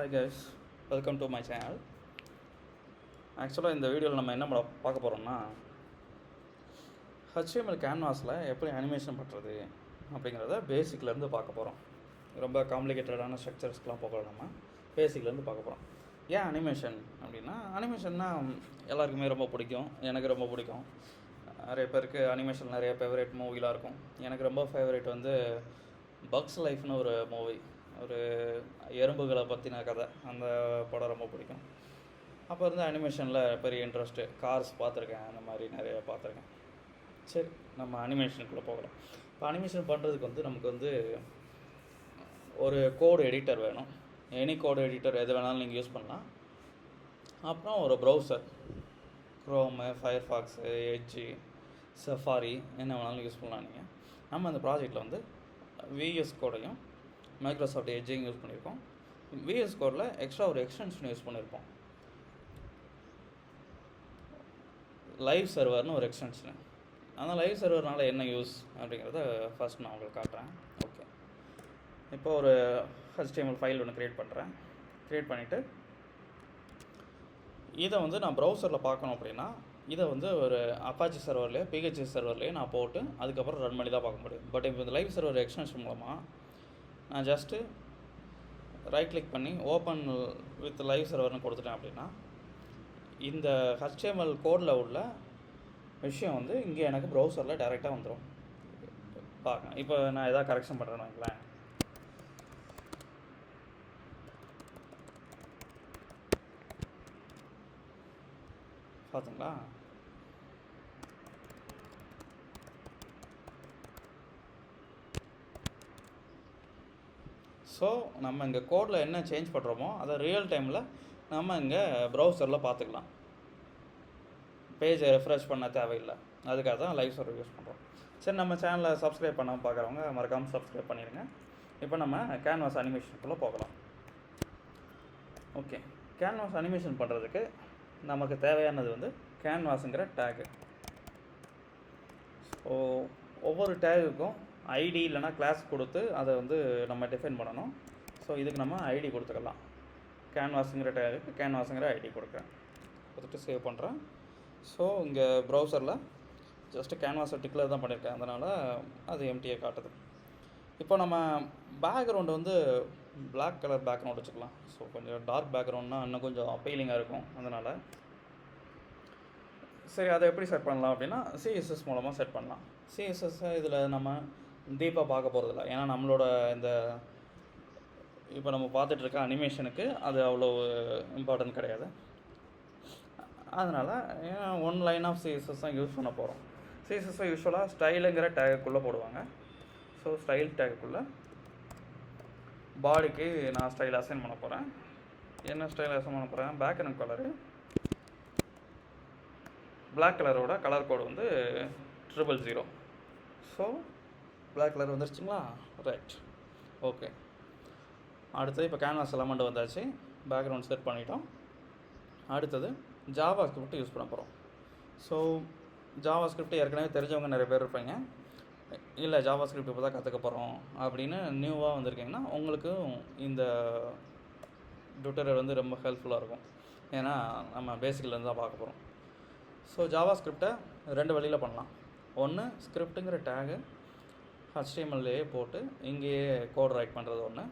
Hi guys, welcome to my channel. ஆக்சுவலாக இந்த வீடியோவில் நம்ம என்ன பார்க்க போகிறோம்னா, HTML கேன்வாஸில் எப்படி அனிமேஷன் பண்ணுறது அப்படிங்கிறத பேசிக்லேருந்து பார்க்க போகிறோம். ரொம்ப காம்ப்ளிகேட்டடான ஸ்ட்ரக்சர்ஸ்க்கெலாம் போகலாம், நம்ம பேசிக்லேருந்து பார்க்க போகிறோம். ஏன் அனிமேஷன் அப்படின்னா, அனிமேஷன்னா எல்லாருக்குமே ரொம்ப பிடிக்கும், எனக்கு ரொம்ப பிடிக்கும். நிறைய பேருக்கு அனிமேஷன் நிறைய ஃபேவரேட் மூவிலாம் இருக்கும். எனக்கு ரொம்ப ஃபேவரேட் வந்து பக்ஸ் லைஃப்னு ஒரு மூவி, ஒரு எறும்புகளை பற்றின கதை. அந்த படம் ரொம்ப பிடிக்கும். அப்போ இருந்து அனிமேஷனில் பெரிய இன்ட்ரெஸ்ட்டு. கார்ஸ் பார்த்துருக்கேன், அந்த மாதிரி நிறைய பார்த்துருக்கேன். சரி, நம்ம அனிமேஷனுக்குள்ளே போகலாம். இப்போ அனிமேஷன் பண்ணுறதுக்கு வந்து நமக்கு வந்து ஒரு கோடு எடிட்டர் வேணும். எனி கோடு எடிட்டர் எது வேணாலும் நீங்கள் யூஸ் பண்ணலாம். அப்புறம் ஒரு ப்ரௌசர், க்ரோமு, ஃபயர்ஃபாக்ஸு, எட்ஜி, சஃபாரி என்ன வேணாலும் யூஸ் பண்ணலாம். நீங்கள் நம்ம அந்த ப்ராஜெக்டில் வந்து விஎஸ் கோடையும் மைக்ரோசாஃப்ட் எட்ஜையும் யூஸ் பண்ணியிருக்கோம். விஎஸ் கோடில் எக்ஸ்ட்ரா ஒரு எக்ஸ்டென்ஷன் யூஸ் பண்ணியிருப்போம், லைவ் சர்வர்னு ஒரு எக்ஸ்டென்ஷனு. அந்த லைவ் சர்வர்னால் என்ன யூஸ் அப்படிங்கிறத ஃபஸ்ட் நான் உங்களுக்கு காட்டுறேன். ஓகே, இப்போ ஒரு HTML ஃபைல் ஒன்று க்ரியேட் பண்ணுறேன். க்ரியேட் பண்ணிவிட்டு இதை வந்து நான் ப்ரௌசரில் பார்க்கணும் அப்படின்னா, இதை வந்து ஒரு அப்பாச்சி சர்வர்லேயோ PHP சர்வர்லேயோ நான் போட்டு அதுக்கப்புறம் ரன் பண்ணி தான் பார்க்க முடியும். பட் இப்போ இந்த லைவ் சர்வர் எக்ஸ்டென்ஷன் மூலமாக நான் ஜஸ்ட்டு ரைட் கிளிக் பண்ணி ஓப்பன் வித் லைவ் சர்வர்னு கொடுத்துட்டேன் அப்படின்னா, இந்த HTML கோடில் உள்ள விஷயம் வந்து இங்கே எனக்கு ப்ரௌசரில் டைரெக்டாக வந்துடும். பார்க்கலாம். இப்போ நான் எதாவது கரெக்ஷன் பண்ணுறேன்னு வைங்களேன். பார்த்துங்களா? ஸோ நம்ம இங்கே கோடில் என்ன சேஞ்ச் பண்ணுறோமோ அதை ரியல் டைமில் நம்ம இங்கே ப்ரௌசரில் பார்த்துக்கலாம். பேஜை ரெஃப்ரெஷ் பண்ண தேவையில்லை. அதுக்காக தான் லைவ் சர்வர் யூஸ் பண்ணுறோம். சரி, நம்ம சேனலை சப்ஸ்கிரைப் பண்ணாமல் பார்க்குறவங்க மறக்காமல் சப்ஸ்கிரைப் பண்ணிடுங்க. இப்போ நம்ம கேன்வாஸ் அனிமேஷனுக்குள்ளே போகலாம். ஓகே, கேன்வாஸ் அனிமேஷன் பண்ணுறதுக்கு நமக்கு தேவையானது வந்து கேன்வாஸுங்கிற டேகு. ஸோ ஒவ்வொரு டேகுக்கும் ஐடி இல்லைனா கிளாஸ் கொடுத்து அதை வந்து நம்ம டிஃபைன் பண்ணணும். ஸோ இதுக்கு நம்ம ஐடி கொடுத்துக்கலாம். கேன்வாஸுங்கிற டேகுக்கு கேன்வாஸுங்கிற ஐடி கொடுத்துட்டு சேவ் பண்ணுறேன். ஸோ இங்கே ப்ரௌசரில் ஜஸ்ட்டு கேன்வாஸை டிக்ளேர் தான் பண்ணியிருக்கேன், அதனால் அது எம்டியை காட்டுது. இப்போ நம்ம பேக்ரவுண்டு வந்து பிளாக் கலர் பேக்ரவுண்ட் வச்சுக்கலாம். ஸோ கொஞ்சம் டார்க் பேக்ரவுண்ட்னால் இன்னும் கொஞ்சம் அப்பீலிங்காக இருக்கும். அதனால் சரி, அதை எப்படி செட் பண்ணலாம் அப்படின்னா, CSS மூலமாக செட் பண்ணலாம். CSS இதில் நம்ம டீப்பாக பார்க்க போகிறதில்ல, ஏன்னா நம்மளோட இந்த இப்போ நம்ம பார்த்துட்ருக்க அனிமேஷனுக்கு அது அவ்வளோ இம்பார்ட்டன்ட் கிடையாது. அதனால் ஒன் லைன் ஆஃப் CSS தான் யூஸ் பண்ண போகிறோம். CSS யூஸ்வலாக ஸ்டைலுங்கிற டேகுக்குள்ளே போடுவாங்க. ஸோ ஸ்டைல் டேகுக்குள்ளே பாடிக்கு நான் ஸ்டைல் அசைன் பண்ண போகிறேன். என்ன ஸ்டைல் அசைன் பண்ண போகிறேன்? பேக்ரவுண்ட் கலரு பிளாக் கலரோட கலர் கோடு வந்து 000. ஸோ பிளாக் கலர் வந்துருச்சுங்களா? Right, okay. அடுத்தது இப்போ கேன்வாஸ் எலமெண்ட் வந்தாச்சு, பேக்ரவுண்ட் செட் பண்ணிட்டோம். அடுத்தது ஜாவா ஸ்கிரிப்ட் யூஸ் பண்ண போகிறோம். ஸோ ஜாவா ஸ்கிரிப்ட் ஏற்கனவே தெரிஞ்சவங்க நிறைய பேர் இருப்பீங்க. இல்லை, ஜாவா ஸ்கிரிப்ட் இப்போ தான் கற்றுக்க போகிறோம் அப்படின்னு நியூவாக வந்திருக்கீங்கன்னா உங்களுக்கு இந்த ட்யூட்டோரியல் வந்து ரொம்ப ஹெல்ப்ஃபுல்லாக இருக்கும். ஏன்னா நம்ம பேசிக்லேருந்து தான் பார்க்க போகிறோம். ஸோ ஜாவா ஸ்கிரிப்டை 2 வழியில் பண்ணலாம். ஒன்று, ஸ்கிரிப்ட்டுங்கிற டேகு HTMLலேயே போட்டு இங்கேயே கோட் ரைட் பண்ணுறது ஒன்று.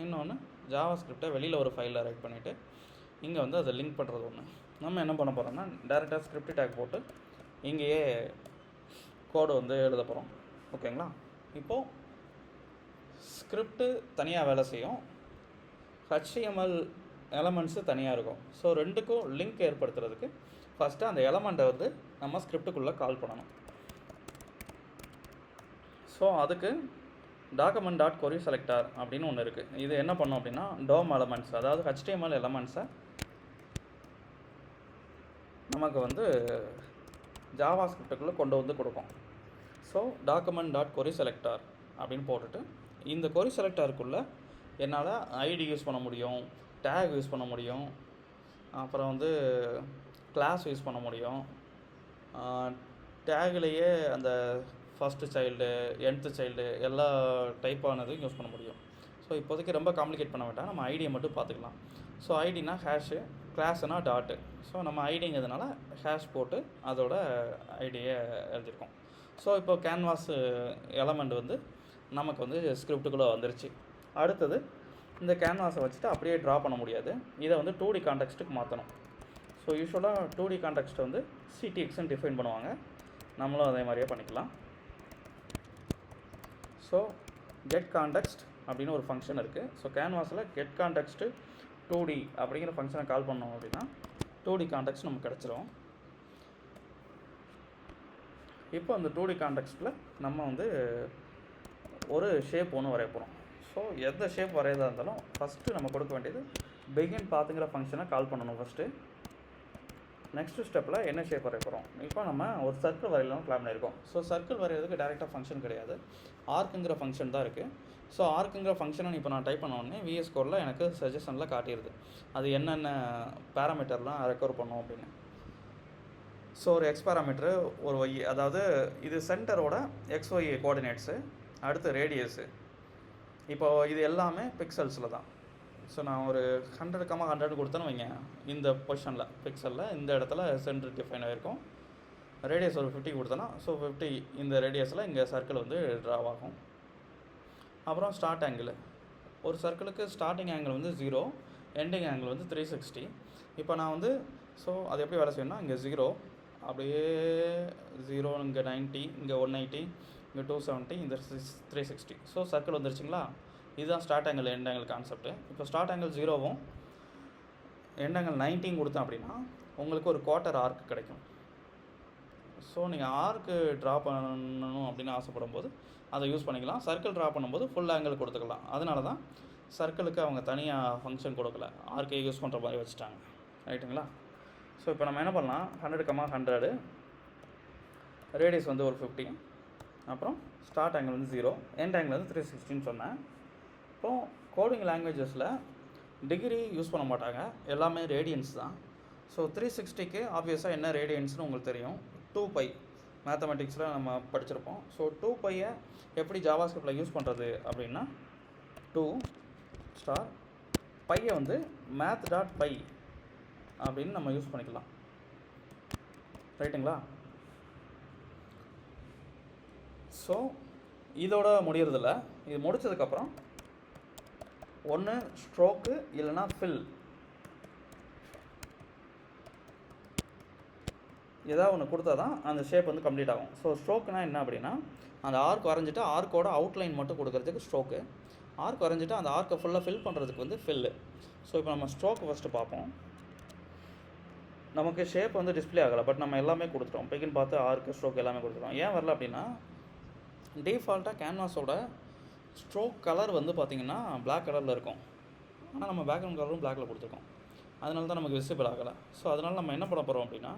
இன்னொன்று, ஜாவா ஸ்கிரிப்டை வெளியில் ஒரு ஃபைலில் ரைட் பண்ணிவிட்டு இங்கே வந்து அதை லிங்க் பண்ணுறது ஒன்று. நம்ம என்ன பண்ண போகிறோம்னா, டேரெக்டாக ஸ்கிரிப்ட் டேக் போட்டு இங்கேயே கோடு வந்து எழுத போகிறோம். ஓகேங்களா? இப்போது ஸ்கிரிப்டு தனியாக வேலை செய்யும், HTML எலமெண்ட்ஸு தனியாக இருக்கும். ஸோ ரெண்டுக்கும் லிங்க் ஏற்படுத்துறதுக்கு ஃபஸ்ட்டு அந்த எலமெண்ட்டை வந்து நம்ம ஸ்கிரிப்டுக்குள்ளே கால் பண்ணணும். ஸோ அதுக்கு document.query selector அப்படின்னு ஒன்று இருக்குது. இது என்ன பண்ணும் அப்படின்னா, DOM எலமெண்ட்ஸ், அதாவது HTML எலமெண்ட்ஸை நமக்கு வந்து ஜாவா ஸ்கிரிப்டுக்குள்ளே கொண்டு வந்து கொடுக்கும். ஸோ document.query selector அப்படின்னு போட்டுட்டு இந்த query selectorக்குள்ளே என்னால் ஐடி யூஸ் பண்ண முடியும், டேக் யூஸ் பண்ண முடியும், அப்புறம் வந்து கிளாஸ் யூஸ் பண்ண முடியும். டேக்லேயே அந்த ஃபஸ்ட்டு சைல்டு, nth சைல்டு எல்லா டைப்பானதும் யூஸ் பண்ண முடியும். ஸோ ஸோ இப்போதைக்கு ரொம்ப காம்ப்ளிகேட் பண்ண வேண்டாம், நம்ம ஐடியை மட்டும் பார்த்துக்கலாம். ஸோ ஐடினா ஹேஷு, கிளாஸ்னா டாட்டு. ஸோ நம்ம ஐடிங்கிறதுனால ஹேஷ் போட்டு அதோட ஐடியை எழுதியிருக்கோம். ஸோ இப்போ கேன்வாஸ் எலமெண்ட் வந்து நமக்கு வந்து ஸ்கிரிப்டுக்குள்ளே வந்துருச்சு. அடுத்தது இந்த கேன்வாஸை வச்சுட்டு அப்படியே ட்ரா பண்ண முடியாது, இதை வந்து 2D கான்டெக்ஸ்ட்டுக்கு மாற்றணும். ஸோ யூஸ்வலாக 2D கான்டெக்ஸ்ட்டை வந்து சிடிஎக்ஸ்ன்னு டிஃபைன் பண்ணுவாங்க, நம்மளும் அதே மாதிரியே பண்ணிக்கலாம். ஸோ கெட் கான்டெக்ஸ்ட் அப்படின்னு ஒரு ஃபங்க்ஷன் இருக்குது. ஸோ கேன்வாஸில் கெட் கான்டெக்ஸ்ட்டு 2D அப்படிங்கிற ஃபங்க்ஷனை கால் பண்ணோம் அப்படின்னா 2D கான்டெக்ஸ்ட் நமக்கு கிடச்சிரும். இப்போ அந்த 2D கான்டெக்ஸ்ட்டில் நம்ம வந்து ஒரு ஷேப் ஒன்று வரைய போகிறோம். ஸோ எந்த ஷேப் வரையதாக இருந்தாலும் ஃபஸ்ட்டு நம்ம கொடுக்க வேண்டியது பிகின் பாத்துங்கிற ஃபங்க்ஷனை கால் பண்ணணும் ஃபஸ்ட்டு. நெக்ஸ்ட்டு ஸ்டெப்பில் என்ன ஷேப் வரைய போகிறோம். இப்போ நம்ம ஒரு சர்க்கிள் வரையலாம் பிளான் பண்ணியிருக்கோம். ஸோ சர்க்கிள் வரைகிறதுக்கு டேரெக்டாக ஃபங்க்ஷன் கிடையாது, ஆர்க்குங்கிற ஃபங்க்ஷன் தான் இருக்குது. ஸோ ஆர்க்குங்கிற ஃபங்க்ஷனை இப்போ நான் டைப் பண்ண உடனே விஎஸ் கோடில் எனக்கு சஜஷனில் காட்டிடுது அது என்னென்ன பேராமீட்டர்லாம் ரெக்கவர் பண்ணும் அப்படின்னு. ஸோ ஒரு எக்ஸ் பேராமீட்டரு, ஒரு ஒய், அதாவது இது சென்டரோட XY கோஆர்டினேட்ஸு, அடுத்து ரேடியஸு. இப்போ இது எல்லாமே பிக்சல்ஸில் தான். ஸோ நான் ஒரு 100,100 கொடுத்தேன்னு வைங்க, இந்த பொசிஷனில் பிக்சலில் இந்த இடத்துல சென்டர் டிஃபைன் ஆகிருக்கும். ரேடியஸ் ஒரு 50 கொடுத்தேன்னா ஸோ 50 இந்த ரேடியஸில் இங்கே சர்க்கிள் வந்து ட்ராவ் ஆகும். அப்புறம் ஸ்டார்ட் ஆங்கிள், ஒரு சர்க்கிளுக்கு ஸ்டார்டிங் ஆங்கிள் வந்து 0, எண்டிங் ஆங்கிள் வந்து 360. இப்போ நான் வந்து ஸோ அது எப்படி வேலை செய்யணும்னா, இங்கே 0 அப்படியே 0, இங்கே 90, இங்கே 180, இங்கே 270, இந்த 360. ஸோ சர்க்கிள் வந்துருச்சுங்களா. இதுதான் start angle end angle concept. இப்போ ஸ்டார்ட் ஆங்கிள் 0வும் எண்ட் ஆங்கிள் 90 கொடுத்தேன் அப்படின்னா உங்களுக்கு ஒரு குவார்ட்டர் ஆர்க் கிடைக்கும். ஸோ நீங்கள் ஆர்க்கு ட்ரா பண்ணணும் அப்படின்னு ஆசைப்படும் போது அதை யூஸ் பண்ணிக்கலாம். சர்க்கிள் ட்ரா பண்ணும்போது ஃபுல் ஆங்கிள் கொடுத்துக்கலாம். அதனால தான் சர்க்கிளுக்கு அவங்க தனியாக ஃபங்க்ஷன் கொடுக்கல, ஆர்க்கே யூஸ் பண்ணுற மாதிரி வச்சுட்டாங்க. ரைட்டுங்களா. ஸோ இப்போ நம்ம என்ன பண்ணலாம், 100,100, ரேடியஸ் வந்து ஒரு 50, அப்புறம் ஸ்டார்ட் ஆங்கிள் வந்து 0, எண்ட் ஆங்கிள் வந்து 360ன்னு சொன்னேன். இப்போது கோடிங் லாங்குவேஜஸில் டிகிரி யூஸ் பண்ண மாட்டாங்க, எல்லாமே ரேடியன்ஸ் தான். ஸோ 360க்கு ஆப்வியஸாக என்ன ரேடியன்ஸ்னு உங்களுக்கு தெரியும், 2π மேத்தமெட்டிக்ஸில் நம்ம படிச்சிருப்போம். ஸோ 2πயை எப்படி ஜாவாஸ்கிரிப்டில் யூஸ் பண்ணுறது அப்படின்னா 2 ஸ்டார் பையை வந்து math.py அப்படின்னு நம்ம யூஸ் பண்ணிக்கலாம். ரைட்டுங்களா. ஸோ இதோட முடியறதில்ல, இது முடித்ததுக்கப்புறம் ஒன்று ஸ்ட்ரோக்கு இல்லைன்னா ஃபில், ஏதாவது ஒன்று கொடுத்தா தான் அந்த ஷேப் வந்து கம்ப்ளீட் ஆகும். ஸோ ஸ்ட்ரோக்குனால் என்ன அப்படின்னா, அந்த ஆர்க் வரைஞ்சிட்டு ஆர்க்கோட அவுட்லைன் மட்டும் கொடுக்கறதுக்கு ஸ்ட்ரோக்கு, ஆர்க் வரைஞ்சிட்டு அந்த ஆர்க்கை ஃபுல்லாக ஃபில் பண்ணுறதுக்கு வந்து ஃபில்லு. ஸோ இப்போ நம்ம ஸ்ட்ரோக்கு ஃபஸ்ட்டு பார்ப்போம். நமக்கு ஷேப் வந்து டிஸ்பிளே ஆகலை, பட் நம்ம எல்லாமே கொடுத்துட்டோம், பிகின் பார்த்து ஆர்க்கு ஸ்ட்ரோக் எல்லாமே கொடுத்துட்டோம். ஏன் வரல அப்படின்னா, டிஃபால்ட்டாக கேன்வாஸோட ஸ்ட்ரோக் கலர் வந்து பார்த்திங்கன்னா பிளாக் கலரில் இருக்கும், ஆனால் நம்ம பேக்ரவுண்ட் கலரும் பிளாக்கில் கொடுத்துருக்கோம், அதனால தான் நமக்கு விசிபிள் ஆகலை. ஸோ அதனால் நம்ம என்ன பண்ண போகிறோம் அப்படின்னா,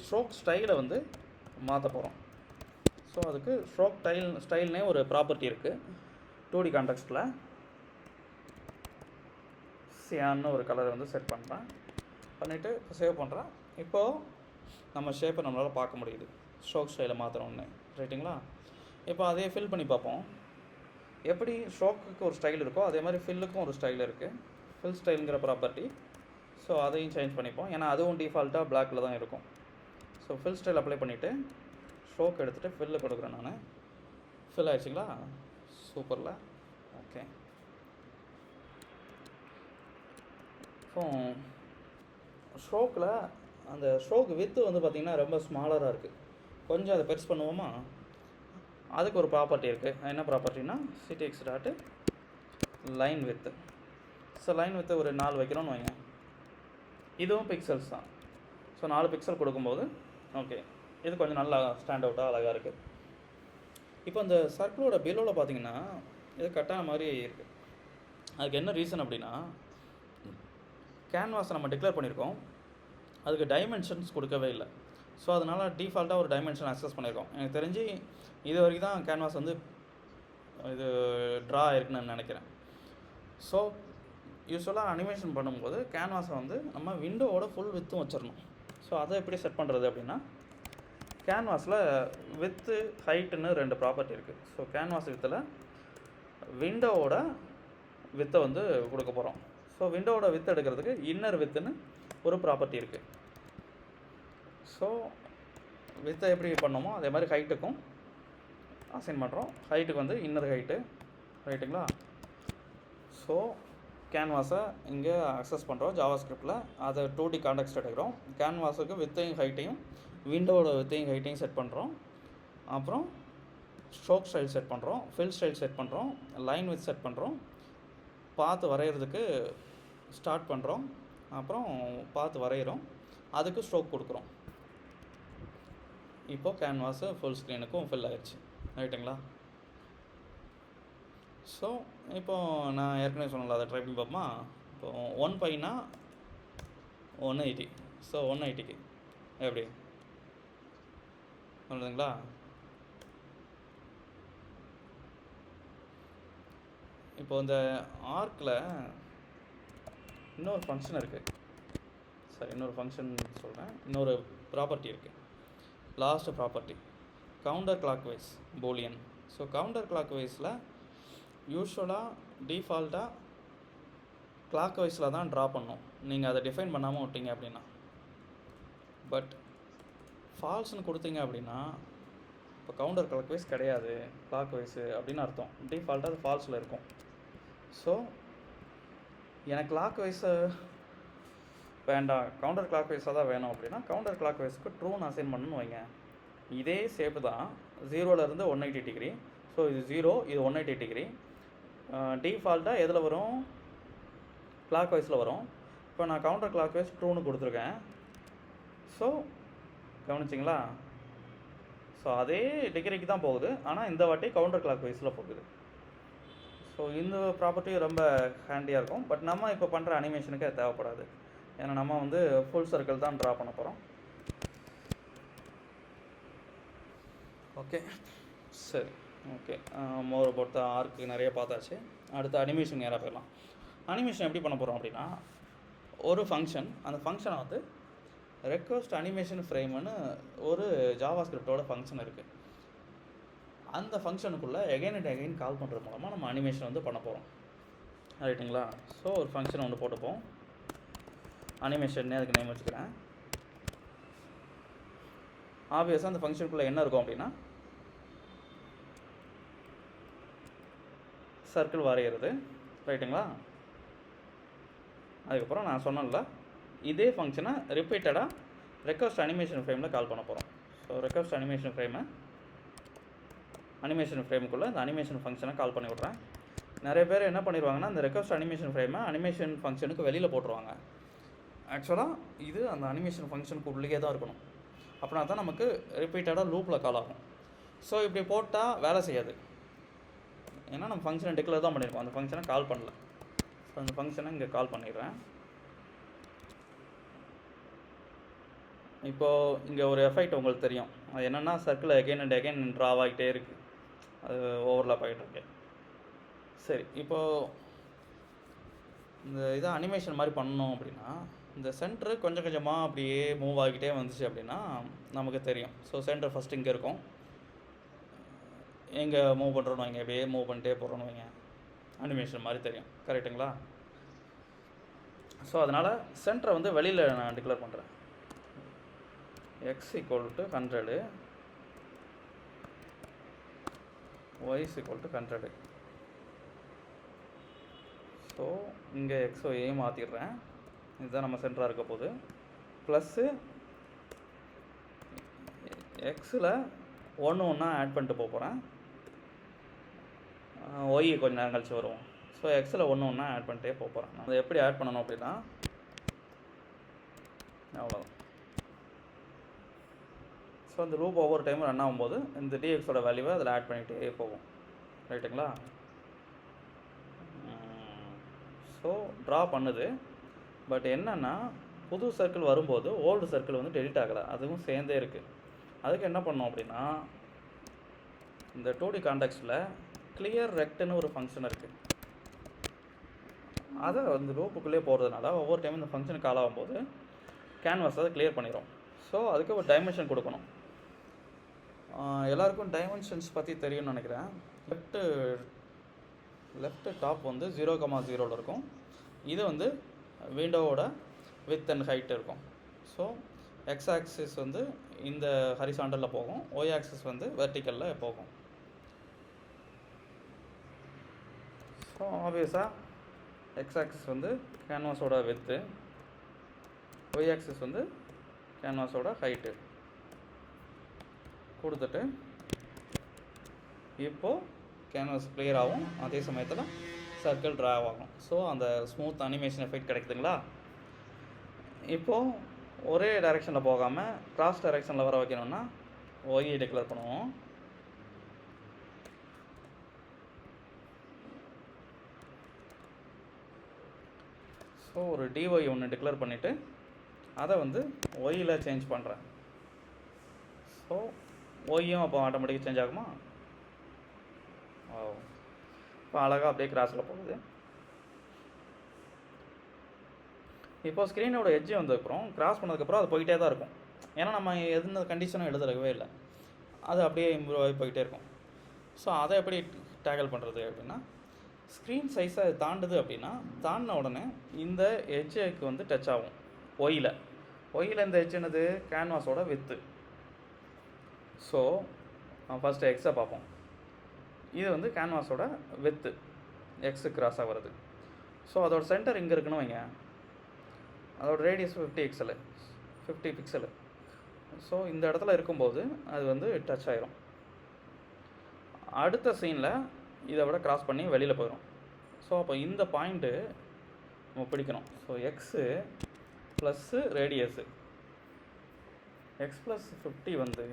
ஸ்ட்ரோக் ஸ்டைலை வந்து மாற்ற போகிறோம். ஸோ அதுக்கு ஸ்ட்ரோக் ஸ்டைல்னே ஒரு ப்ராப்பர்ட்டி இருக்குது 2D கான்டெக்ஸ்ட்டில். சியான்னு ஒரு கலரை வந்து செட் பண்ணிவிட்டு இப்போ சேவ் பண்ணுறேன். இப்போது நம்ம ஷேப்பை நம்மளால் பார்க்க முடியுது ஸ்ட்ரோக் ஸ்டைலை மாற்றுறோன்னு. ரைட்டுங்களா. இப்போ அதே ஃபில் பண்ணி பார்ப்போம். எப்படி ஸ்ட்ரோக்குக்கு ஒரு ஸ்டைல் இருக்கோ அதே மாதிரி ஃபில்லுக்கும் ஒரு ஸ்டைல் இருக்குது, ஃபில் ஸ்டைலுங்கிற ப்ராப்பர்ட்டி. ஸோ அதையும் சேஞ்ச் பண்ணிப்போம், ஏன்னா அதுவும் டிஃபால்ட்டாக பிளாக்கில் தான் இருக்கும். ஸோ ஃபில் ஸ்டைல் அப்ளை பண்ணிவிட்டு ஸ்ட்ரோக் எடுத்துகிட்டு ஃபில்லு கொடுக்குறேன் நான். ஃபில் ஆகிடுச்சிங்களா, சூப்பரில். ஓகே. இப்போ ஸ்ட்ரோக்கில் அந்த ஸ்ட்ரோக் வித்து வந்து பார்த்திங்கன்னா ரொம்ப ஸ்மாலராக இருக்குது, கொஞ்சம் அதை பெருசு பண்ணுவோமா. அதுக்கு ஒரு ப்ராப்பர்ட்டி இருக்குது. என்ன ப்ராப்பர்ட்டினா, CDX tattoo line with. So line with ஒரு 4 வைக்கிறோன்னு வைங்க, இதுவும் பிக்சல்ஸ் தான். ஸோ 4 பிக்சல் கொடுக்கும்போது ஓகே, இது கொஞ்சம் நல்லா ஸ்டாண்ட் அவுட்டாக அழகாக இருக்குது. இப்போ இந்த சர்க்கிளோட பிலோவில் பார்த்தீங்கன்னா இது கட்டான மாதிரி இருக்குது. அதுக்கு என்ன ரீசன் அப்படின்னா, கேன்வாஸை நம்ம டிக்ளேர் பண்ணியிருக்கோம், அதுக்கு டைமென்ஷன்ஸ் கொடுக்கவே இல்லை. ஸோ அதனால் டிஃபால்ட்டாக ஒரு டைமென்ஷன் அக்சஸ் பண்ணியிருக்கோம். எனக்கு தெரிஞ்சு இது வரைக்கும் தான் கேன்வாஸ் வந்து இது ட்ரா ஆயிருக்குன்னு நான் நினைக்கிறேன். ஸோ யூஸ்வலாக அனிமேஷன் பண்ணும்போது கேன்வாஸை வந்து நம்ம விண்டோவோட ஃபுல் வித்தும் வச்சிடணும். ஸோ அதை எப்படி செட் பண்ணுறது அப்படின்னா, கேன்வாஸில் வித்து ஹைட்டுன்னு 2 ப்ராப்பர்ட்டி இருக்குது. ஸோ கேன்வாஸ் வித்தில் விண்டோவோட வித்தை வந்து கொடுக்க போகிறோம். ஸோ விண்டோவோட வித்து எடுக்கிறதுக்கு இன்னர் வித்துன்னு ஒரு ப்ராப்பர்ட்டி இருக்குது. ஸோ வித்தை எப்படி பண்ணோமோ அதே மாதிரி ஹைட்டுக்கும் அசைன் பண்ணுறோம். ஹைட்டுக்கு வந்து இன்னர் ஹைட்டு, ரைட்டுங்களா? ஸோ கேன்வாஸை இங்கே அக்சஸ் பண்ணுறோம் ஜாவாஸ்கிரிப்டில். அதை 2D கான்டெக்ஸ்ட் எடுக்கிறோம். கேன்வாஸுக்கு வித்தையும் ஹைட்டையும் விண்டோவோட வித்தையும் ஹைட்டையும் செட் பண்ணுறோம். அப்புறம் ஸ்ட்ரோக் ஸ்டைல் செட் பண்ணுறோம், ஃபில் ஸ்டைல் செட் பண்ணுறோம், லைன் வித் செட் பண்ணுறோம், பாத்து வரைகிறதுக்கு ஸ்டார்ட் பண்ணுறோம், அப்புறம் பாத்து வரைகிறோம், அதுக்கு ஸ்ட்ரோக் கொடுக்குறோம். இப்போது கேன்வாஸு ஃபுல் ஸ்க்ரீனுக்கும் ஃபில் ஆயிடுச்சு, ரைட்டுங்களா? ஸோ இப்போது நான் ஏற்கனவே சொன்னல அதை ட்ரை பண்ணி பார்ப்போமா? இப்போது 1 பைனா 180. ஸோ 180க்கு எப்படி சொல்லுதுங்களா? இப்போ இந்த ஆர்க்கில் இன்னொரு ஃபங்க்ஷன் இருக்குது. சரி, இன்னொரு ஃபங்க்ஷன் சொல்கிறேன். இன்னொரு ப்ராப்பர்ட்டி இருக்குது, last property, counter clockwise boolean. So counter clock வைஸில் யூஸ்வலாக டிஃபால்ட்டாக கிளாக் வைஸில் தான் ட்ரா பண்ணணும், நீங்கள் அதை டிஃபைன் பண்ணாமல் விட்டீங்க அப்படின்னா. பட் ஃபால்ஸ்னு கொடுத்தீங்க அப்படின்னா இப்போ கவுண்டர் கிளாக் வைஸ் கிடையாது, கிளாக் வைஸு அப்படின்னு அர்த்தம். டிஃபால்ட்டாக அது ஃபால்ஸில் இருக்கும். ஸோ எனக்கு கிளாக் வைஸு வேண்டாம், கவுண்டர் கிளாக் வைஸாக தான் வேணும் அப்படின்னா கவுண்டர் கிளாக் வைஸுக்கு ட்ரூன்னு அசைன் பண்ணணும்னு வைங்க. இதே ஷேப்பு தான் 0லேருந்து 180 டிகிரி. ஸோ இது 0, இது 180 டிகிரி. டிஃபால்ட்டாக எதில் வரும்? கிளாக் வைஸில் வரும். இப்போ நான் கவுண்டர் கிளாக் வைஸ் ட்ரூன்னு கொடுத்துருக்கேன். ஸோ கவனிச்சிங்களா? ஸோ அதே டிகிரிக்கு தான் போகுது, ஆனால் இந்த வாட்டி கவுண்டர் கிளாக் வைஸில் போகுது. ஸோ இந்த ப்ராப்பர்ட்டியும் ரொம்ப ஹேண்டியாக இருக்கும். பட் நம்ம இப்போ பண்ணுற அனிமேஷனுக்கு அது தேவைப்படாது, ஏன்னா நம்ம வந்து ஃபுல் சர்க்கிள் தான் ட்ரா பண்ண போகிறோம். ஓகே, சரி, ஓகே. மோர் அபவுட் த ஆர்க்கு நிறைய பார்த்தாச்சு. அடுத்து அனிமேஷன் நேராக போயிடலாம். அனிமேஷன் எப்படி பண்ண போகிறோம் அப்படின்னா, ஒரு ஃபங்க்ஷன், அந்த ஃபங்க்ஷனை வந்து ரெக்வஸ்ட் அனிமேஷன் ஃப்ரேம்னு ஒரு ஜாவாஸ்கிரிப்டோட ஃபங்க்ஷன் இருக்குது. அந்த ஃபங்க்ஷனுக்குள்ளே எகைன் அண்ட் எகைன் கால் பண்ணுறது மூலமாக நம்ம அனிமேஷன் வந்து பண்ண போகிறோம், ரைட்டுங்களா? ஸோ ஒரு ஃபங்க்ஷனை ஒன்று போட்டுப்போம், அனிமேஷன்னே அதுக்கு நேம் வச்சுக்கிறேன். ஆப்வியஸாக அந்த ஃபங்க்ஷனுக்குள்ளே என்ன இருக்கும் அப்படின்னா சர்க்கிள் வரைகிறது, ரைட்டுங்களா? அதுக்கப்புறம் நான் சொன்னேன்ல, இதே ஃபங்க்ஷனை ரிப்பீட்டடாக ரெக்வஸ்ட் அனிமேஷன் ஃப்ரேமில் கால் பண்ண போகிறோம். ஸோ ரெக்வஸ்ட் அனிமேஷன் ஃப்ரேமுக்குள்ளே இந்த அனிமேஷன் ஃபங்க்ஷனை கால் பண்ணி விட்றேன். நிறைய பேர் என்ன பண்ணிடுவாங்கன்னா, இந்த ரெக்வஸ்ட் அனிமேஷன் ஃப்ரேமை அனிமேஷன் ஃபங்க்ஷனுக்கு வெளியில் போட்டுருவாங்க. ஆக்சுவலாக இது அந்த அனிமேஷன் ஃபங்க்ஷனுக்கு உள்ளே தான் இருக்கணும், அப்படின்னா தான் நமக்கு ரிப்பீட்டடாக லூப்பில் கால் ஆகும். ஸோ இப்படி போட்டால் வேலை செய்யாது, ஏன்னா நம்ம ஃபங்க்ஷனை டிக்ளேர் தான் பண்ணியிருக்கோம், அந்த ஃபங்க்ஷனை கால் பண்ணல. ஸோ அந்த ஃபங்க்ஷனை இங்கே கால் பண்ணிடுறேன். இப்போது இங்கே ஒரு எஃபெக்ட் உங்களுக்கு தெரியும், அது என்னென்னா circle again and again draw ஆகிட்டே இருக்குது, அது ஓவர்லாப் ஆகிட்டு இருக்கு. சரி, இப்போது இந்த இதை அனிமேஷன் மாதிரி பண்ணணும் அப்படின்னா, இந்த சென்டரு கொஞ்சம் கொஞ்சமாக அப்படியே மூவ் ஆகிட்டே வந்துச்சு அப்படின்னா நமக்கு தெரியும். ஸோ சென்டர் ஃபஸ்ட்டு இங்கே இருக்கும், எங்கே மூவ் பண்ணுறோன்னு வைங்க, அப்படியே மூவ் பண்ணிட்டே போகிறோன்னு வைங்க, அனிமேஷன் மாதிரி தெரியும், கரெக்டுங்களா? ஸோ அதனால் சென்டரை வந்து வெளியில் நான் டிக்ளேர் பண்ணுறேன். x = 100, y = 100. ஸோ இங்கே XY மாற்றிடுறேன், இதுதான் நம்ம சென்டராக இருக்க போகுது. ப்ளஸ்ஸு எக்ஸில் ஒன்று ஆட் பண்ணிட்டு போகிறேன், ஒய் கொஞ்சம் நேரம் கழிச்சு வரும். ஸோ எக்ஸில் ஒன்று ஆட் பண்ணிட்டே போகிறேன். அதை எப்படி ஆட் பண்ணணும் அப்படின்னா, அவ்வளோதான். ஸோ அந்த லூப் ஒவ்வொரு டைமும் ரன் ஆகும்போது இந்த டிஎக்ஸோட வேல்யூவை அதில் ஆட் பண்ணிகிட்டே போகும், ரைட்டுங்களா? ஸோ ட்ரா பண்ணுது. பட் என்னென்னா, புது சர்க்கிள் வரும்போது ஓல்டு சர்க்கிள் வந்து டெலிட் ஆகலை, அதுவும் சேர்ந்தே இருக்குது. அதுக்கு என்ன பண்ணோம் அப்படின்னா, இந்த 2D கான்டெக்ஸ்டில் கிளியர் ரெக்ட்னு ஒரு ஃபங்க்ஷன் இருக்குது, அதை வந்து லூப்புக்குள்ளே போகிறதுனால ஒவ்வொரு டைமும் இந்த ஃபங்க்ஷன் கால் ஆகும்போது கேன்வாஸ் அதை கிளியர் பண்ணிடும். ஸோ அதுக்கு ஒரு டைமென்ஷன் கொடுக்கணும். எல்லாருக்கும் டைமென்ஷன்ஸ் பற்றி தெரியும்னு நினைக்கிறேன். லெஃப்ட் டாப் வந்து 0,0ல் இருக்கும். இது வந்து விண்டோவோட வித் அண்ட் ஹைட் இருக்கும். ஸோ எக்ஸ் ஆக்சிஸ் வந்து இந்த ஹரிசாண்டலில் போகும், ஒய் ஆக்சிஸ் வந்து வெர்டிக்கலில் போகும். ஸோ ஆப்வியஸாக எக்ஸ் ஆக்சிஸ் வந்து கேன்வாஸோட வித்து, ஒய் ஆக்சிஸ் வந்து கேன்வாஸோட ஹைட்டு கொடுத்துட்டு இப்போது கேன்வாஸ் கிளியர் ஆகும், அதே சமயத்தில் சர்க்கிள் ட்ராவ் ஆகும். ஸோ அந்த ஸ்மூத் அனிமேஷன் எஃபெக்ட் கிடைக்குதுங்களா. இப்போது ஒரே டைரெக்ஷனில் போகாமல் கிராஸ் டைரெக்ஷனில் வர வைக்கணும்னா ஒய் டிக்ளேர் பண்ணுவோம். ஸோ ஒரு டிஒய் ஒன்று டிக்ளேர் பண்ணிவிட்டு அதை வந்து ஒய்யில் சேஞ்ச் பண்ணுறேன். ஸோ ஒய்யும் அப்போ ஆட்டோமேட்டிக்காக சேஞ்ச் ஆகுமா. இப்போ அழகாக அப்படியே கிராஸில் போகுது. இப்போ ஸ்க்ரீனோட எட்ஜ் வந்ததுக்கப்புறம் கிராஸ் பண்ணதுக்கப்புறம் அது போயிட்டே தான் இருக்கும். ஏன்னா நம்ம எந்த கண்டிஷனும் எழுதுறவே இல்லை, அது அப்படியே இம்ப்ரூவ் ஆகி போயிட்டே இருக்கும். ஸோ அதை எப்படி டேக்கிள் பண்ணுறது அப்படின்னா, ஸ்க்ரீன் சைஸை அது தாண்டுது அப்படின்னா தாண்டின உடனே இந்த எட்ஜுக்கு வந்து டச் ஆகும். ஒய்யில் இந்த எட்ஜ் என்னது, கேன்வாஸோட வித்து. ஸோ ஃபஸ்ட்டு எக்ஸை பார்ப்போம். இது வந்து கேன்வாஸோட வித்து, எக்ஸு கிராஸாக வருது. ஸோ அதோட சென்டர் இங்கே இருக்குன்னு வைங்க, அதோட ரேடியஸ் 50 பிக்சலு. ஸோ இந்த இடத்துல இருக்கும்போது அது வந்து டச் ஆயிரும். அடுத்த சீனில் இதை விட கிராஸ் பண்ணி வெளியில் போயிடும். ஸோ அப்போ இந்த பாயிண்ட்டு நம்ம பிடிக்கணும். So x plus radius, X plus 50 வந்து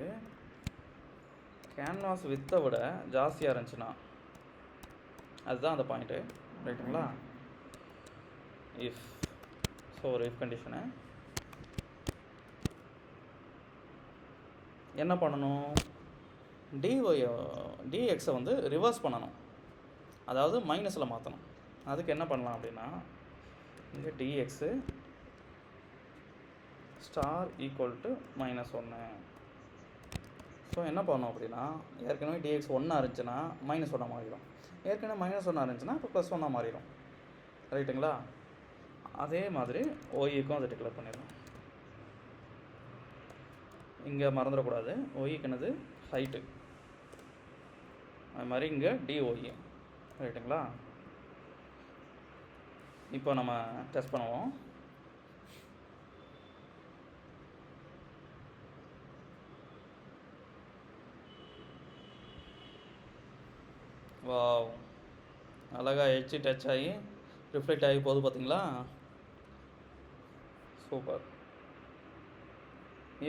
கேன்வாஸ் வித்தை விட ஜாஸ்தியாக இருந்துச்சுன்னா அதுதான் அந்த பாயிண்ட்டு, ரைட்டுங்களா. இஃப் ஸோ ஒரு இஃப் கண்டிஷனு என்ன பண்ணணும், டிஎக்ஸை வந்து ரிவர்ஸ் பண்ணணும், அதாவது மைனஸில் மாற்றணும். அதுக்கு என்ன பண்ணலாம் அப்படின்னா, இங்கே dx star equal to -1. So என்ன பண்ணணும் அப்படின்னா, ஏற்கனவே டிஎக்ஸ் 1 இருந்துச்சுன்னா -1 மாறிடும், ஏற்கனவே -1 இருந்துச்சுன்னா இப்போ +1 மாறிடும், ரைட்டுங்களா. அதே மாதிரி ஒய்க்கும் அதை டிக்ளேர் பண்ணிடணும். இங்கே மறந்துடக்கூடாது, ஒய்க்கு என்னது ஹைட்டு, அது மாதிரி இங்கே டிஒய், ரைட்டுங்களா. இப்போ நம்ம டெஸ்ட் பண்ணுவோம். வாவ், அழகாக எட்ஜ் டச் ஆகி ரிஃப்ளெக்ட் ஆகி போகுது பார்த்தீங்களா, சூப்பர்.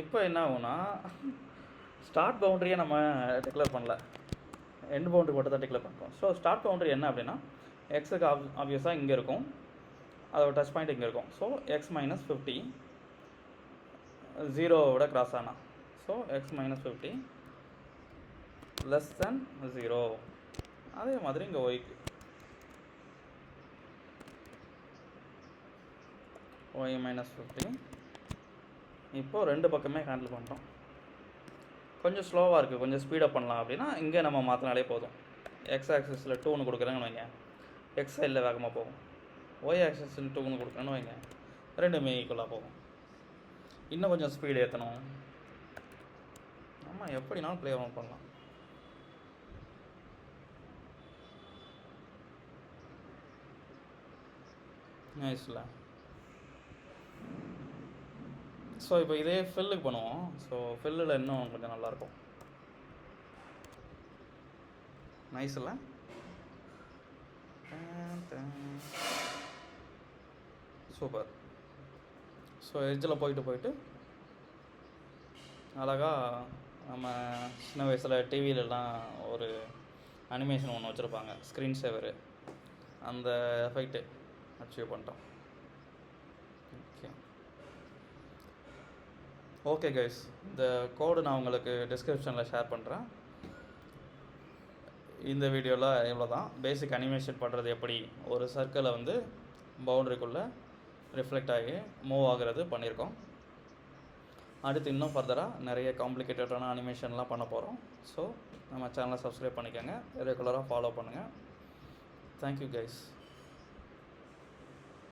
இப்போ என்ன ஆகும்னா, ஸ்டார்ட் பவுண்டரியை நம்ம டிக்ளேர் பண்ணல, எண்ட் பவுண்டரி மட்டும் தான் டிக்ளேர் பண்ணுறோம். ஸோ ஸ்டார்ட் பவுண்டரி என்ன அப்படின்னா, எக்ஸுக்கு ஆப்வியஸாக இங்கே இருக்கும், அதோட டச் பாயிண்ட் இங்கே இருக்கும். ஸோ எக்ஸ் -50 0 விட கிராஸ் ஆனால், ஸோ எக்ஸ் -50 <0. அதே மாதிரி இங்கே ஒய்க்கு ஒய் -50. இப்போது ரெண்டு பக்கமே ஹேண்டில் பண்ணுறோம். கொஞ்சம் ஸ்லோவாக இருக்குது, கொஞ்சம் ஸ்பீடப் பண்ணலாம் அப்படின்னா இங்கே நம்ம மாற்றினாலே போதும். எக்ஸ் ஆக்சிஸில் 2 கொடுக்குறேங்கன்னு வைங்க, எக்ஸ் சைடில் வேகமாக போகும். ஒய் ஆக்சிஸில் 2 கொடுக்குறேன்னு வைங்க, ரெண்டுமே ஈக்குவலாக போகும். இன்னும் கொஞ்சம் ஸ்பீடு ஏற்றணும், நம்ம எப்படினாலும் ப்ளே பண்ணலாம். நைஸ்ல. ஸோ இப்போ இதே ஃபில்லுக்கு பண்ணுவோம். ஸோ ஃபில்லில் இன்னும் கொஞ்சம் நல்லாயிருக்கும். நைஸ்ல. சூப்பர். ஸோ எட்ஜில் போயிட்டு அழகாக நம்ம சின்ன வயசில் டிவிலெலாம் ஒரு அனிமேஷன் ஒன்று வச்சுருப்பாங்க, ஸ்க்ரீன் சேவரு, அந்த எஃபெக்ட்டு அச்சீவ் பண்ணிட்டோம். ஓகே கைஸ், இந்த கோடு நான் உங்களுக்கு டிஸ்கிரிப்ஷனில் ஷேர் பண்ணுறேன். இந்த வீடியோவில் இவ்வளோ தான். பேசிக் அனிமேஷன் பண்ணுறது எப்படி, ஒரு சர்க்கிளை வந்து பவுண்ட்ரிக்குள்ளே ரிஃப்ளெக்ட் ஆகி மூவ் ஆகிறது பண்ணியிருக்கோம். அடுத்து இன்னும் ஃபர்தராக நிறைய காம்ப்ளிகேட்டடான அனிமேஷன்லாம் பண்ண போகிறோம். ஸோ நம்ம சேனலை சப்ஸ்கிரைப் பண்ணிக்கோங்க, ரெகுலராக ஃபாலோ பண்ணுங்கள். Thank you guys.